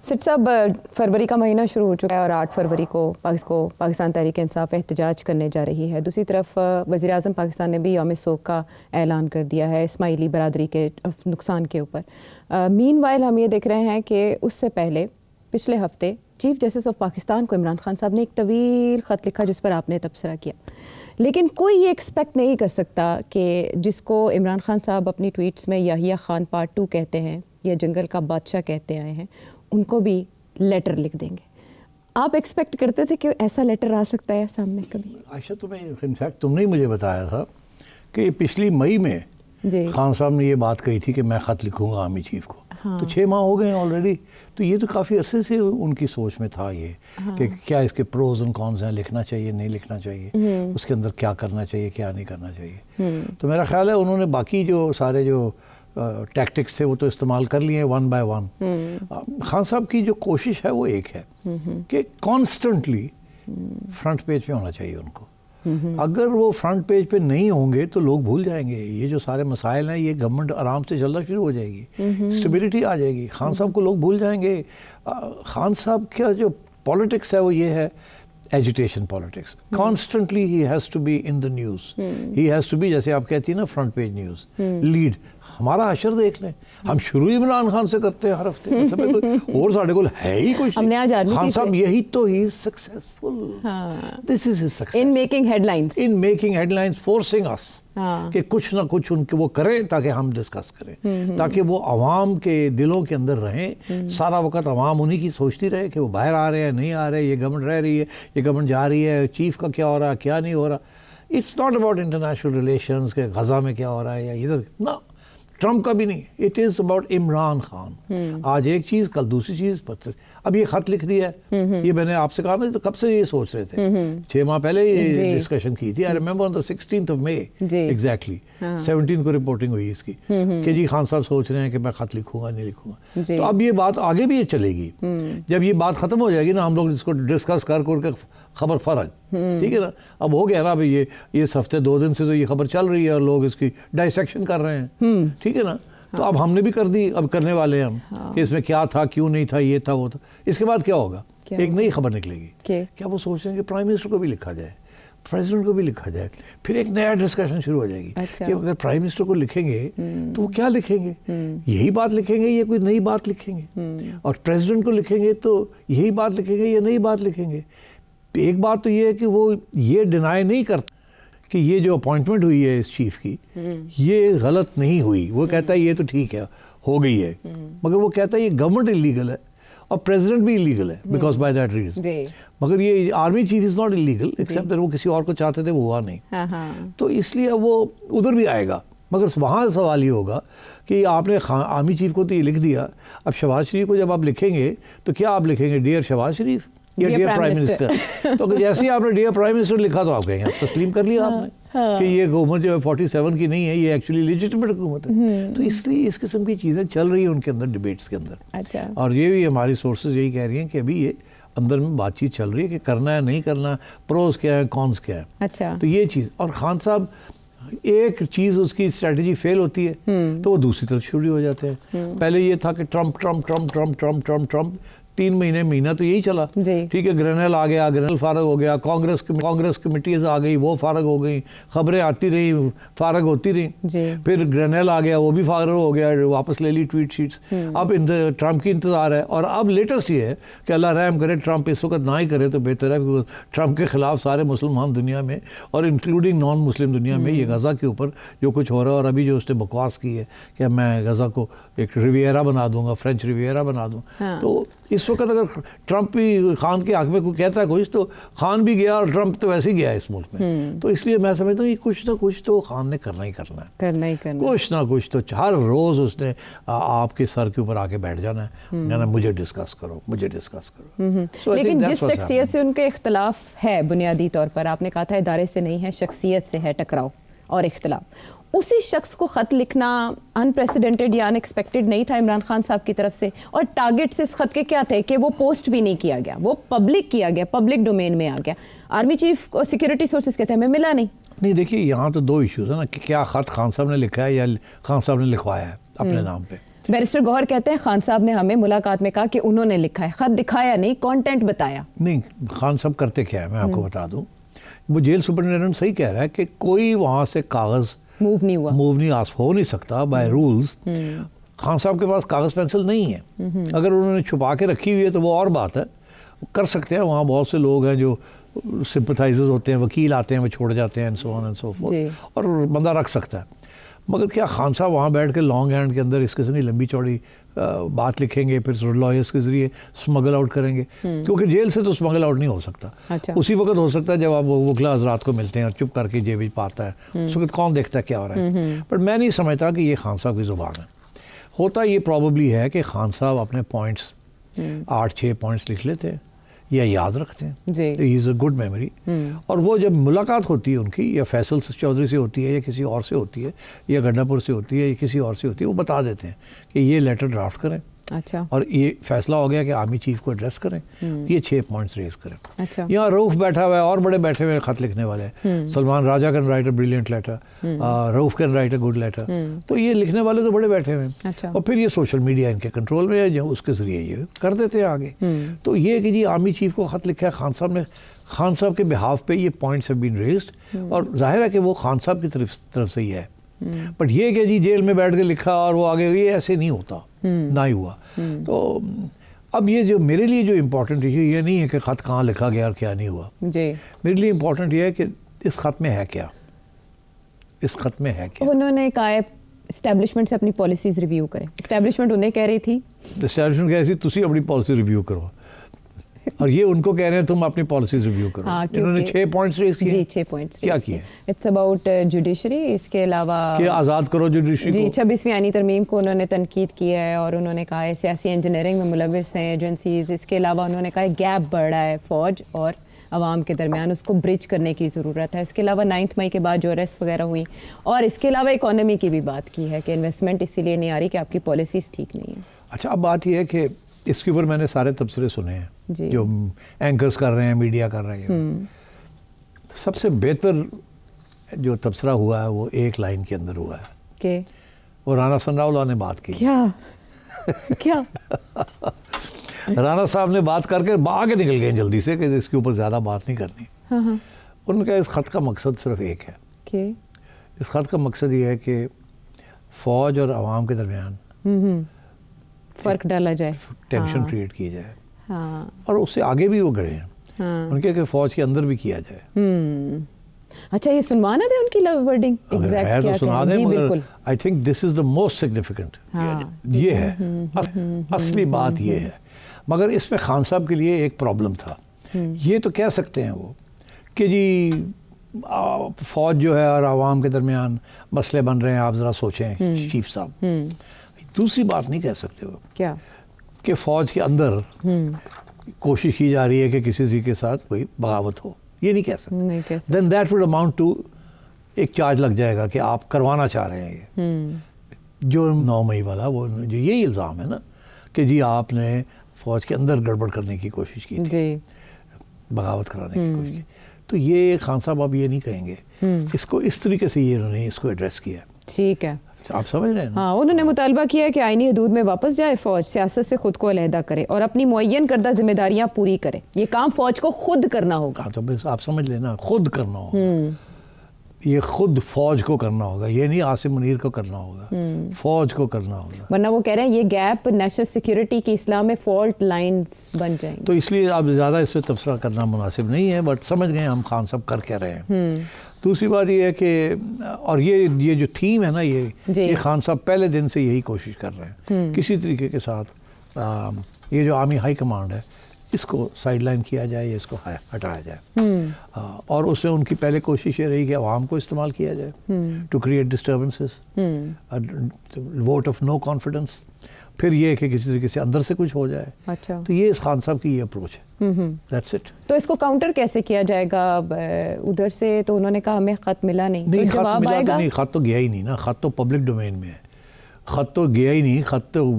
سٹ صاحب فروری کا مہینہ شروع ہو چکا ہے اور 8 فروری کو پاکستان تحریک انصاف احتجاج کرنے جا رہی ہے. دوسری طرف وزیر اعظم پاکستان نے بھی یوم سوگ کا اعلان کر دیا ہے اسماعیلی برادری کے نقصان کے اوپر. مین وائل ہم یہ دیکھ رہے ہیں کہ اس سے پہلے پچھلے ہفتے چیف جسٹس آف پاکستان کو عمران خان صاحب نے ایک طویل خط لکھا جس پر آپ نے تبصرہ کیا, لیکن کوئی یہ ایکسپیکٹ نہیں کر سکتا کہ جس کو عمران خان صاحب اپنی ٹویٹس میں یحییٰ خان پارٹ 2 کہتے ہیں یا جنگل کا بادشاہ کہتے آئے ہیں, ان کو بھی لیٹر لکھ دیں گے. آپ ایکسپیکٹ کرتے تھے کہ ایسا لیٹر آ سکتا ہے سامنے کبھی؟ عائشہ تمہیں انفیکٹ تم نے ہی مجھے بتایا تھا کہ پچھلی مئی میں خان صاحب نے یہ بات کہی تھی کہ میں خط لکھوں گا آرمی چیف کو. تو 6 ماہ ہو گئے ہیں آلریڈی, تو یہ تو کافی عرصے سے ان کی سوچ میں تھا یہ کہ کیا اس کے پروز اینڈ کونز ہیں, لکھنا چاہیے نہیں لکھنا چاہیے, اس کے اندر کیا کرنا چاہیے کیا نہیں کرنا چاہیے. تو میرا خیال ہے انہوں نے باقی جو سارے جو ٹیکٹکس تھے وہ تو استعمال کر لیے ہیں ون بائی ون. خان صاحب کی جو کوشش ہے وہ ایک ہے کہ کانسٹنٹلی فرنٹ پیج پہ ہونا چاہیے ان کو. اگر وہ فرنٹ پیج پہ نہیں ہوں گے تو لوگ بھول جائیں گے یہ جو سارے مسائل ہیں, یہ گورنمنٹ آرام سے چلنا شروع ہو جائے گی, اسٹیبلٹی آ جائے گی. خان صاحب کو لوگ بھول جائیں گے. خان صاحب کا جو پالیٹکس ہے وہ یہ ہے agitation politics. Constantly he has to be in the news, he has to be, جیسے آپ کہتی ہیں نا فرنٹ پیج نیوز, لیڈ. ہمارا حشر دیکھ لیں, ہم شروع عمران خان سے کرتے ہیں ہر ہفتے, اور ساڑھے کو ہے ہی کچھ. خان صاحب یہی تو ہی successful, this is his success in making headlines, forcing اس کہ کچھ نہ کچھ ان کے وہ کریں تاکہ ہم ڈسکس کریں, تاکہ وہ عوام کے دلوں کے اندر رہیں. سارا وقت عوام انہی کی سوچتی رہے کہ وہ باہر آ رہے ہیں نہیں آ رہے, یہ گورنمنٹ رہ رہی ہے, یہ گورنمنٹ جا رہی ہے, چیف کا کیا ہو رہا ہے کیا نہیں ہو رہا. It's not about international relations کہ غزہ میں کیا ہو رہا ہے یا ادھر, نہ ٹرمپ کا بھی نہیں. It is about Imran Khan. آج ایک چیز کل دوسری چیز. اب یہ خط لکھ دیا ہے, یہ میں نے آپ سے کہا نا تو کب سے یہ سوچ رہے تھے, 6 ماہ پہلے یہ ڈسکشن کی تھی. I remember on the 16th of May exactly 17 کو رپورٹنگ ہوئی اس کی کہ جی خان صاحب سوچ رہے ہیں کہ میں خط لکھوں گا نہیں لکھوں گا. تو اب یہ بات آگے بھی یہ چلے گی. جب یہ بات ختم ہو جائے گی نا, ہم لوگ اس کو ڈسکس کر کے خبر فرق, ٹھیک ہے نا. اب ہو گیا نا, ابھی یہ ہفتے 2 دن سے تو یہ خبر چل رہی ہے اور لوگ اس کی ڈائسیکشن کر رہے ہیں, ٹھیک ہے نا. تو اب ہم نے بھی کر دی, اب کرنے والے ہیں ہم کہ اس میں کیا تھا کیوں نہیں تھا, یہ تھا وہ تھا. اس کے بعد کیا ہوگا, ایک نئی خبر نکلے گی. کیا وہ سوچ رہے ہیں کہ پرائم منسٹر کو بھی لکھا جائے, پریزیڈنٹ کو بھی لکھا جائے, پھر ایک نیا ڈسکشن شروع ہو جائے گی کہ اگر پرائم منسٹر کو لکھیں گے تو وہ کیا لکھیں گے, یہی بات لکھیں گے یا کوئی نئی بات لکھیں گے, اور پریزیڈنٹ کو لکھیں گے تو یہی بات لکھیں گے یا نئی بات لکھیں گے. ایک بات تو یہ ہے کہ وہ یہ ڈینائی نہیں کرتا کہ یہ جو اپوائنٹمنٹ ہوئی ہے اس چیف کی یہ غلط نہیں ہوئی. وہ کہتا ہے یہ تو ٹھیک ہے ہو گئی ہے, مگر وہ کہتا ہے یہ گورنمنٹ انلیگل ہے اور پریزیڈنٹ بھی انلیگل ہے بیکاز بائی دیٹ ریزن. مگر یہ army chief is not illegal accept وہ کسی اور کو چاہتے تھے وہ ہوا نہیں. تو اس لیے وہ ادھر بھی آئے گا, مگر وہاں سوال یہ ہوگا کہ آپ نے آرمی چیف کو تو یہ لکھ دیا, اب شہباز شریف کو جب آپ لکھیں گے تو کیا آپ لکھیں گے ڈیئر شہباز شریف یا ڈیئر پرائم منسٹر؟ تو جیسے ہی آپ نے ڈیئر پرائم منسٹر لکھا تو آپ کہیں گے تسلیم کر لیا آپ نے کہ یہ حکومت جو ہے 47 کی نہیں ہے, یہ ایکچولی لیجٹیمیٹ حکومت ہے. تو اس لیے اس قسم کی چیزیں چل رہی ہیں ان کے اندر, ڈیبیٹس کے اندر. اور یہ بھی ہماری سورسز یہی کہہ رہی ہیں کہ ابھی یہ اندر میں بات چیت چل رہی ہے کہ کرنا ہے نہیں کرنا, پروز کیا ہے کونس کیا ہے. تو یہ چیز, اور خان صاحب ایک چیز اس کی اسٹریٹجی فیل ہوتی ہے تو وہ دوسری طرف شروع ہو جاتے ہیں. پہلے یہ تھا کہ Trump Trump Trump Trump Trump Trump Trump 3 مہینہ تو یہی چلا, ٹھیک ہے. گرینل آ گیا, گرینل فارغ ہو گیا, کانگریس کمیٹیز آ گئی وہ فارغ ہو گئی, خبریں آتی رہیں فارغ ہوتی رہیں. پھر گرینل آ گیا وہ بھی فارغ ہو گیا, واپس لے لی ٹویٹ شیٹس. اب ٹرمپ کی انتظار ہے, اور اب لیٹسٹ یہ ہے کہ اللہ رحم کرے ٹرمپ اس وقت نہ ہی کرے تو بہتر ہے, کیونکہ ٹرمپ کے خلاف سارے مسلمان دنیا میں اور انکلوڈنگ نان مسلم دنیا میں یہ غزہ کے اوپر جو کچھ ہو رہا ہے, اور ابھی جو اس نے بکواس کی ہے کہ میں غزہ کو ایک ریویرا بنا دوں گا, فرینچ ریویرا بنا دوں. تو اس وقت اگر ٹرمپ بھی خان کے حق میں کوئی کہتا ہے کچھ تو خان بھی گیا اور ٹرمپ تو ویسے ہی گیا اس ملک میں. تو اس لیے میں سمجھتا ہوں یہ کچھ نہ کچھ تو خان نے کرنا ہی کرنا ہے, کچھ نہ کچھ تو ہر روز اس نے آپ کے سر کے اوپر آ کے بیٹھ جانا ہے, مجھے ڈسکس کرو مجھے ڈسکس کرو. لیکن جس شخصیت سے ان کے اختلاف ہے بنیادی طور پر, آپ نے کہا تھا ادارے سے نہیں ہے شخصیت سے ہے ٹکراؤ اور اختلاف, اسی شخص کو خط لکھنا انپریسیڈنٹڈ یا ان ایکسپیکٹڈ نہیں تھا عمران خان صاحب کی طرف سے. اور ٹارگٹس اس خط کے کیا تھے کہ وہ پوسٹ بھی نہیں کیا گیا, وہ پبلک کیا گیا, پبلک ڈومین میں آ گیا. آرمی چیف کو سیکیورٹی سورسز کہتے ہیں ہمیں ملا نہیں. دیکھیے یہاں تو 2 ایشوز ہیں نا کہ کیا خط خان صاحب نے لکھا ہے یا خان صاحب نے لکھوایا ہے اپنے نام پہ. بیرسٹر گوہر کہتے ہیں خان صاحب نے ہمیں ملاقات میں کہا کہ انہوں نے لکھا ہے، خط دکھایا نہیں، کانٹینٹ بتایا. نہیں، خان صاحب کرتے کیا ہے میں آپ کو بتا دوں. وہ جیل سپرنٹینڈنٹ صحیح کہہ رہا ہے کہ کوئی وہاں سے کاغذ موو نہیں ہو نہیں سکتا بائی رولز. خان صاحب کے پاس کاغذ پینسل نہیں ہے. اگر انہوں نے چھپا کے رکھی ہوئی ہے تو وہ اور بات ہے، کر سکتے ہیں. وہاں بہت سے لوگ ہیں جو سمپتھائزرز ہوتے ہیں، وکیل آتے ہیں، وہ چھوڑ جاتے ہیں، and so on and so forth, اور بندہ رکھ سکتا ہے. مگر کیا خان صاحب وہاں بیٹھ کے لانگ ہینڈ کے اندر اس قسم کی لمبی چوڑی بات لکھیں گے، پھر لائرس کے ذریعے اسمگل آؤٹ کریں گے؟ کیونکہ جیل سے تو اسمگل آؤٹ نہیں ہو سکتا. اسی وقت ہو سکتا ہے جب آپ وکلا حضرات کو ملتے ہیں اور چپ کر کے جیب پاتا ہے، اس وقت کون دیکھتا ہے کیا ہو رہا ہے. بٹ میں نہیں سمجھتا کہ یہ خان صاحب کی زبان ہے. ہوتا یہ پرابیبلی ہے کہ خان صاحب اپنے پوائنٹس 8-6 پوائنٹس لکھ لیتے ہیں یا یاد رکھتے ہیں. ہی از اے گڈ میموری. اور وہ جب ملاقات ہوتی ہے ان کی، یا فیصل چودھری سے ہوتی ہے، یا کسی اور سے ہوتی ہے، یا گڈھا پور سے ہوتی ہے، یا کسی اور سے ہوتی ہے، وہ بتا دیتے ہیں کہ یہ لیٹر ڈرافٹ کریں. اچھا. اور یہ فیصلہ ہو گیا کہ آرمی چیف کو ایڈریس کریں، یہ 6 پوائنٹس ریز کریں. یہاں رؤف بیٹھا ہوا ہے اور بڑے بیٹھے ہوئے خط لکھنے والے ہیں. Salman Raja can write a brilliant letter, Rauf can write a good letter. تو یہ لکھنے والے تو بڑے بیٹھے ہوئے ہیں. اور پھر یہ سوشل میڈیا ان کے کنٹرول میں ہے، جو اس کے ذریعے یہ کر دیتے ہیں آگے. تو یہ کہ جی آرمی چیف کو خط لکھا ہے خان صاحب نے، خان صاحب کے بہاف پہ یہ پوائنٹس ہیو بین ریزڈ، اور ظاہر ہے کہ وہ خان صاحب کی طرف سے ہی ہے. بٹ یہ کہ جی جیل میں بیٹھ کے لکھا اور وہ آگے، یہ ایسے نہیں ہوتا، نہ ہی ہوا. تو اب یہ جو میرے لیے جو امپورٹنٹ ایشو یہ نہیں ہے کہ خط کہاں لکھا گیا اور کیا نہیں ہوا. میرے لیے امپورٹنٹ یہ ہے کہ اس خط میں ہے کیا، اس خط میں ہے کیا. انہوں نے کہا ہے اسٹیبلشمنٹ سے اپنی پالیسیز ریویو کریں. اسٹیبلشمنٹ انہیں کہہ رہی تھی، اسٹیبلشمنٹ کہہ رہی تھی تسی اپنی پالیسی ریویو کرو، اور یہ ان کو کہہ رہے ہیں تم اپنی پالیسیز ریویو کرو. انہوں نے 6 پوائنٹس ریز کیے. جی 6 پوائنٹس کیا کیے؟ It's about judiciary. اس کے علاوہ کہ آزاد کرو جوڈیشری کو. جی 26ویں آئینی ترمیم کو انہوں نے تنقید کی ہے، اور انہوں نے کہا ہے سیاسی انجینئرنگ میں ملوث ہیں ایجنسیز. اس کے علاوہ انہوں نے کہا ہے گیپ بڑھ رہا ہے فوج اور عوام کے درمیان، اس کو برج کرنے کی ضرورت ہے. اس کے علاوہ 9 مئی کے بعد جو اریسٹ وغیرہ ہوئی، اور اس کے علاوہ اکانومی کی بھی بات کی ہے کہ انویسٹمنٹ اسی لیے نہیں آ رہی کہ آپ کی پالیسیز ٹھیک نہیں ہیں. اچھا، اب بات یہ ہے کہ اس کے اوپر میں نے سارے تبصرے سنے ہیں جو اینکرز کر رہے ہیں، میڈیا کر رہے ہیں. سب سے بہتر جو تبصرہ ہوا ہے وہ ایک لائن کے اندر ہوا ہے کہ وہ رانا ثناء اللہ نے بات کی. کیا رانا صاحب نے بات کر کے آگے نکل گئے جلدی سے کہ اس کے اوپر زیادہ بات نہیں کرنی. ان کا اس خط کا مقصد صرف ایک ہے کہ اس خط کا مقصد یہ ہے کہ فوج اور عوام کے درمیان فرق ڈالا جائے، ٹینشن کریٹ کی جائے. اور اس سے آگے بھی وہ گڑے ہیں ان کے کہ فوج کے اندر بھی کیا جائے. اچھا، یہ سنوانا دیں ان کی ورڈنگ ہے تو سنا دیں، مگر I think this is the most significant. یہ ہے اصلی بات، یہ ہے. مگر اس میں خان صاحب کے لیے ایک پرابلم تھا. یہ تو کہہ سکتے ہیں وہ کہ جی فوج جو ہے اور عوام کے درمیان مسئلے بن رہے ہیں، آپ ذرا سوچیں چیف صاحب. دوسری بات نہیں کہہ سکتے وہ کیا کہ فوج کے اندر کوشش کی جا رہی ہے کہ کسی کے ساتھ کوئی بغاوت ہو. یہ نہیں کہہ سکتے. دین دیٹ وڈ اماؤنٹ ٹو ایک چارج لگ جائے گا کہ آپ کروانا چاہ رہے ہیں یہ جو 9 مئی والا، وہ جو یہی الزام ہے نا کہ جی آپ نے فوج کے اندر گڑبڑ کرنے کی کوشش کی تھی، بغاوت کرانے کی کوشش کی. تو یہ خان صاحب اب یہ نہیں کہیں گے. اس کو اس طریقے سے یہ انہوں نے اس کو ایڈریس کیا. ٹھیک ہے، آپ سمجھ رہے ہیں. ہاں، انہوں نے مطالبہ کیا ہے کہ آئینی حدود میں واپس جائے، فوج سیاست سے خود کو علیحدہ کرے اور اپنی معین کردہ ذمہ داریاں پوری کرے. یہ کام فوج کو خود کرنا ہوگا. تو بس آپ سمجھ لینا، خود کرنا ہوگا. یہ خود فوج کو کرنا ہوگا، یہ نہیں عاصم منیر کو کرنا ہوگا، فوج کو کرنا ہوگا. ورنہ وہ کہہ رہے ہیں یہ گیپ نیشنل سیکیورٹی کی اصلاح میں فالٹ لائنز بن جائیں گے. تو اس لیے آپ زیادہ اس سے تبصرہ کرنا مناسب نہیں ہے. بٹ سمجھ گئے ہم خان صاحب کر کے رہے ہیں. دوسری بات یہ ہے کہ اور یہ جو تھیم ہے نا، یہ خان صاحب پہلے دن سے یہی کوشش کر رہے ہیں کسی طریقے کے ساتھ یہ جو آرمی ہائی کمانڈ ہے اس کو سائڈ لائن کیا جائے یا اس کو ہٹایا جائے. اور اس میں ان کی پہلے کوشش یہ رہی کہ عوام کو استعمال کیا جائے to create disturbances, vote of no confidence. پھر یہ کہ کسی طریقے سے اندر سے کچھ ہو جائے. اچھا، تو یہ اس خان صاحب کی یہ اپروچ ہے. That's it. تو اس کو کاؤنٹر کیسے کیا جائے گا ادھر سے؟ تو انہوں نے کہا ہمیں خط ملا نہیں. جواب آئے گا نہیں. خط تو گیا ہی نہیں نا. خط تو پبلک ڈومین میں ہے. خط تو گیا ہی نہیں. خط تو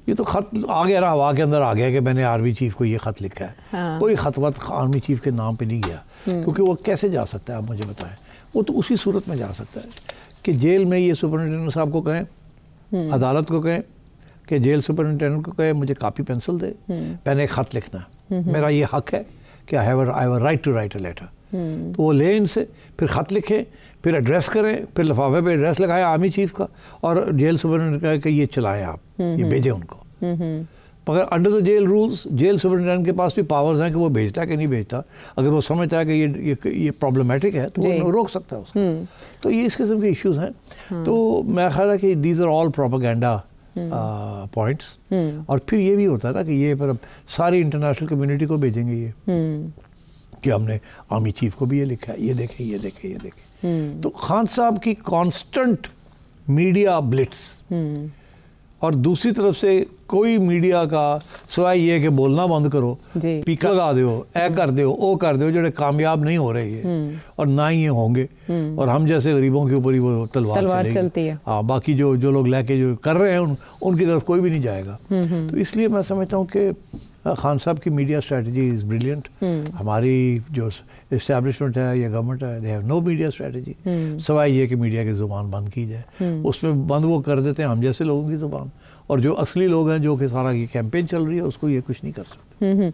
یہ تو خط آ گیا رہا، ہوا کے اندر آ گیا کہ میں نے آرمی چیف کو یہ خط لکھا ہے. کوئی خط وط آرمی چیف کے نام پہ نہیں گیا. کیونکہ وہ کیسے جا سکتا ہے آپ مجھے بتائیں. وہ تو اسی صورت میں جا سکتا ہے کہ جیل میں یہ سپرنٹینڈنٹ صاحب کو کہیں، عدالت کو کہیں کہ جیل سپرنٹینڈنٹ کو کہے مجھے کاپی پینسل دے, میں نے ایک خط لکھنا ہے, میرا یہ حق ہے کہ I have right to write a letter. تو وہ لیں ان سے, پھر خط لکھیں, پھر ایڈریس کریں, پھر لفافے پہ ایڈریس لگائیں آرمی چیف کا, اور جیل سپرنٹینڈنٹ کہے کہ یہ چلائیں آپ, یہ بھیجیں ان کو. مگر under the jail rules jail superintendent کے پاس بھی پاورز ہیں کہ وہ بھیجتا ہے کہ نہیں بھیجتا. اگر وہ سمجھتا ہے کہ یہ پرابلمیٹک ہے تو وہ روک سکتا ہے اس کو. تو یہ اس قسم کے ایشوز ہیں. تو میں خیال ہے کہ these are all propaganda points. اور پھر یہ بھی ہوتا ہے نا کہ یہ پھر ساری انٹرنیشنل کمیونٹی کو بھیجیں گے یہ کہ ہم نے آرمی چیف کو بھی یہ لکھا ہے, یہ دیکھیں یہ دیکھیں یہ دیکھیں. تو خان صاحب کی کانسٹنٹ میڈیا بلٹس, اور دوسری طرف سے کوئی میڈیا کا سوائے یہ کہ بولنا بند کرو, پیکا لگا دیو, اے کر دیو, او کر دیو, جڑے کامیاب نہیں ہو رہے یہ, اور نہ ہی یہ ہوں گے, اور ہم جیسے غریبوں کے اوپر ہی وہ تلوار چلتی ہے. ہاں, باقی جو لوگ لے کے جو کر رہے ہیں ان کی طرف کوئی بھی نہیں جائے گا. تو اس لیے میں سمجھتا ہوں کہ خان صاحب کی میڈیا اسٹریٹجی از بریلینٹ. ہماری جو اسٹیبلشمنٹ ہے یا گورنمنٹ ہے, they have know media strategy سوائے یہ کہ میڈیا کی زبان بند کی جائے. اس میں بند وہ کر دیتے ہیں ہم جیسے لوگوں کی زبان, اور جو اصلی لوگ ہیں جو کہ سارا یہ کیمپین چل رہی ہے اس کو یہ کچھ نہیں کر سکتے.